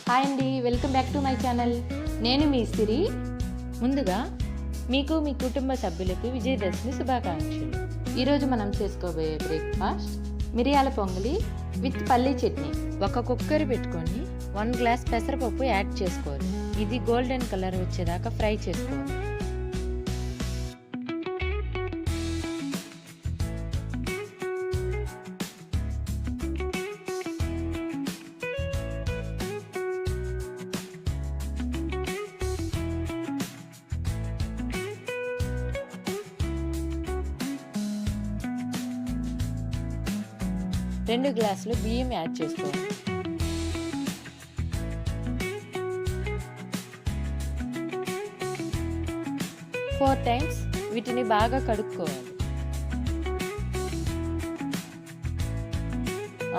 Hi అండి, welcome back to my channel. నేను మీ సిరి. ముందుగా మీకు మీ కుటుంబ సభ్యులకు విజయదశమి శుభాకాంక్షలు. ఈరోజు మనం చేసుకోబోయే బ్రేక్ఫాస్ట్ మిరియాల పొంగలి విత్ పల్లీ చట్నీ. ఒక కుక్కర్ పెట్టుకొని 1 గ్లాస్ పెసరపప్పు యాడ్ చేసుకోవాలి. ఇది గోల్డెన్ కలర్ వచ్చేదాకా ఫ్రై చేసుకోవాలి. రెండు గ్లాసులు బియ్యం యాడ్ చేసుకోవాలి. ఫోర్ టైమ్స్ వీటిని బాగా కడుక్కోవాలి.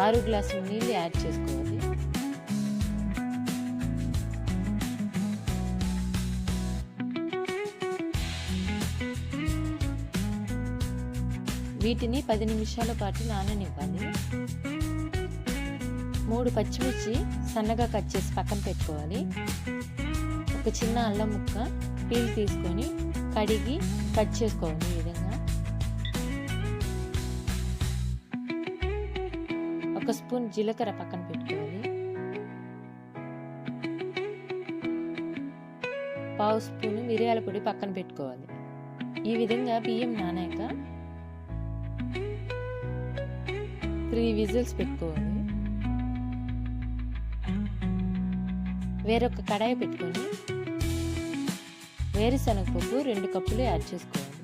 6 గ్లాసులు నీళ్ళు యాడ్ చేసుకోవాలి. వీటిని 10 నిమిషాల పాటు నాననివ్వాలి. 3 పచ్చిమిర్చి సన్నగా కట్ చేసి పక్కన పెట్టుకోవాలి. ఒక చిన్న అల్లం ముక్క పీల్ తీసుకొని కడిగి కట్ చేసుకోవాలి. ఈ విధంగా 1 స్పూన్ జీలకర్ర పక్కన పెట్టుకోవాలి. 1/2 స్పూన్ మిరియాల పొడి పక్కన పెట్టుకోవాలి. ఈ విధంగా బియ్యం నానాక 3 విజిల్స్ పెట్టుకోవాలి. వేరొక కడాయి పెట్టుకొని వేరుశనగపప్పు 2 కప్పులు యాడ్ చేసుకోవాలి.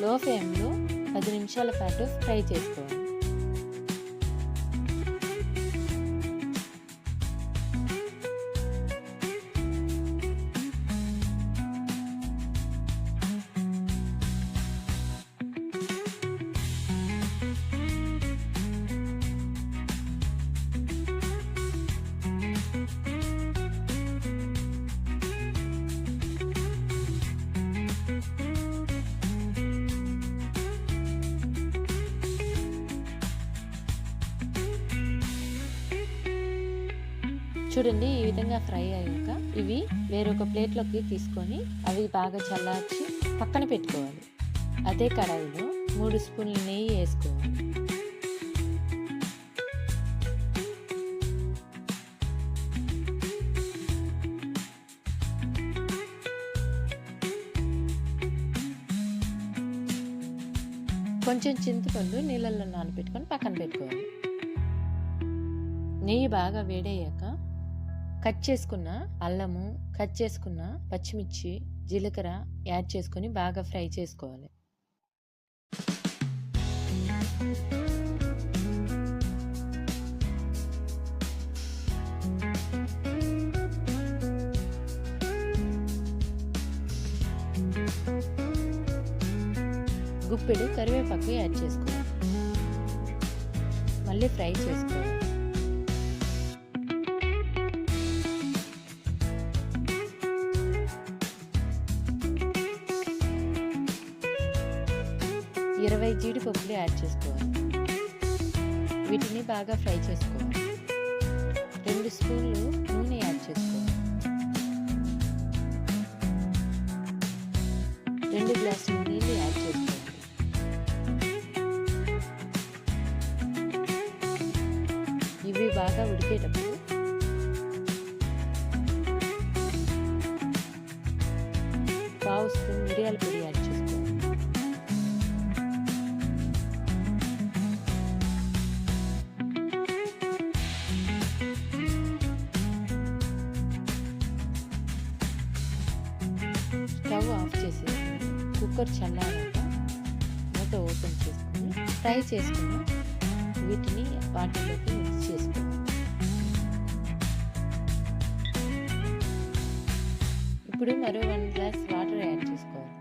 లో ఫ్లేమ్లో 10 నిమిషాల పాటు ఫ్రై చేసుకోవాలి. చూడండి, ఈ విధంగా ఫ్రై అయ్యాక ఇవి వేరొక ప్లేట్లోకి తీసుకొని అవి బాగా చల్లార్చి పక్కన పెట్టుకోవాలి. అదే కడాయిలో 3 స్పూన్ల నెయ్యి వేసుకోవాలి. కొంచెం చింతపండు నీళ్ళల్లో నానబెట్టుకొని పక్కన పెట్టుకోవాలి. నెయ్యి బాగా వేడయ్యాక కట్ చేసుకున్న అల్లము, కట్ చేసుకున్న పచ్చిమిర్చి, జీలకర్ర యాడ్ చేసుకొని బాగా ఫ్రై చేసుకోవాలి. గుప్పెడు కరివేపాకు యాడ్ చేసుకోవాలి. మళ్ళీ ఫ్రై చేసుకోవాలి. జీడిపప్పులు యాడ్ చేసుకోవాలి. వీటిని బాగా ఫ్రై చేసుకోవాలి. 2 స్పూన్లు నూనె యాడ్ చేసుకోవాలి. 2 గ్లాసులు నీళ్ళు యాడ్ చేసుకోవాలి. ఇవి బాగా ఉడికేటప్పుడు 1/2 స్పూన్ మిరియాల పొడి యాడ్ చేసుకోవాలి. స్టవ్ ఆఫ్ చేసి కుక్కర్ చల్లారాక మూత ఓపెన్ చేసుకొని ఫ్రై చేసుకుని వీటిని వాటిలోకి మిక్స్ చేసుకోవాలి. ఇప్పుడు మరో 1 గ్లాస్ వాటర్ యాడ్ చేసుకోవాలి.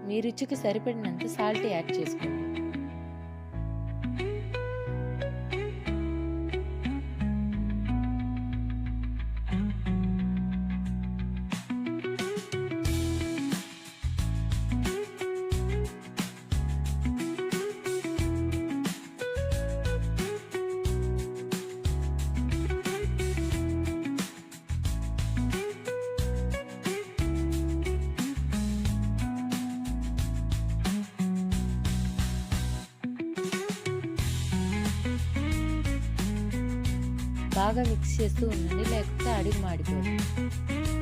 మీ రుచికి సరిపడినంత సాల్ట్ యాడ్ చేసుకోండి. బాగా మిక్స్ చేస్తూ ఉండండి, లేకపోతే అడుగు మాడిపోతుంది.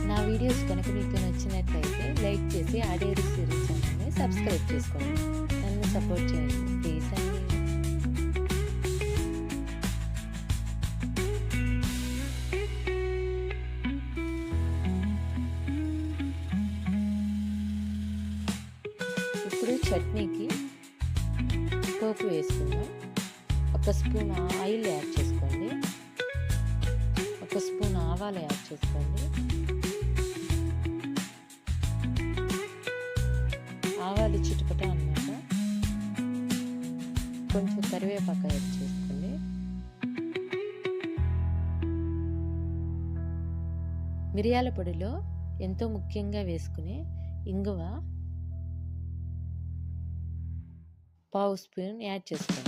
నా వీడియోస్ కనుక మీకు నచ్చినట్లయితే లైక్ చేసి ఆడేరు సిరి ఛానల్ని సబ్స్క్రైబ్ చేసుకోండి. నన్ను సపోర్ట్ చేయండి ప్లీజ్ అండి. ఇప్పుడు చట్నీకి పోపు వేసుకుందాం. ఒక స్పూన్ ఆయిల్ యాడ్ చేసుకోండి, ఒక స్పూన్ ఆవాలు యాడ్ చేసుకోండి. ఆవాలు చిటుపట అన్నమాట. కొంచెం కరివేపాకు యాడ్ చేసుకోండి. మిరియాల పొడిలో ఎంతో ముఖ్యంగా వేసుకునే ఇంగువ పావు స్పూన్ యాడ్ చేసుకోండి.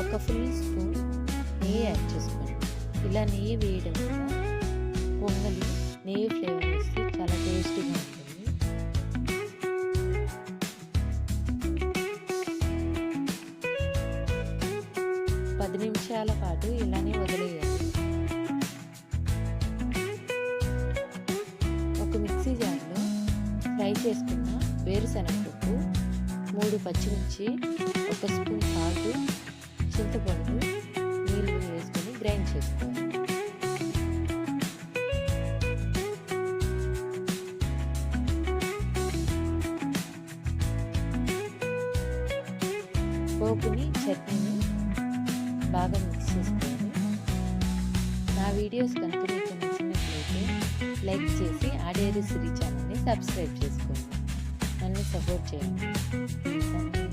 ఒక ఫుల్ స్పూన్ నెయ్యి యాడ్ చేసుకోండి. ఇలా నెయ్యి వేయడం వల్ల పొంగలి నెయ్యి ఫ్లేవర్ వస్తే చాలా టేస్టీగా ఉంటుంది. 10 నిమిషాల పాటు ఇలానే వదిలేయాలి. ఒక మిక్సీ జార్లో ఫ్రై చేసుకున్న వేరుశనగపప్పు, 3 పచ్చిమిర్చి, ఒక స్పూన్ సాల్ట్, చింతపండు, నీళ్ళు వేసుకొని గ్రైండ్ చేసుకోవాలి. పోపుని చట్నీని బాగా మిక్స్ చేసుకోండి. నా వీడియోస్ కనుక మీకు నచ్చినట్లయితే లైక్ చేసి ఆడేరు సిరి ఛానల్ని సబ్స్క్రైబ్ చేసుకోండి. నన్ను సపోర్ట్ చేయండి ప్లీజ్ అండి.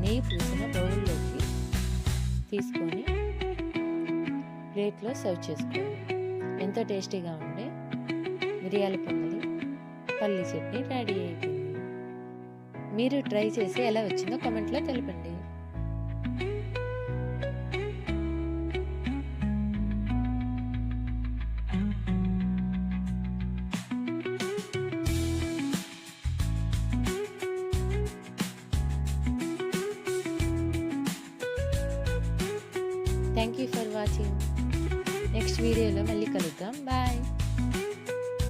నెయ్యి పూసిన బౌల్లోకి తీసుకొని ప్లేట్లో సర్వ్ చేసుకోండి. ఎంతో టేస్టీగా ఉండే మిరియాల పొంగలి పల్లి చట్నీ రెడీ అయిపోయింది. మీరు ట్రై చేసి ఎలా వచ్చిందో కామెంట్లో తెలపండి. Thank you for watching. Next వీడియోలో మళ్ళీ కలుద్దాం. బాయ్.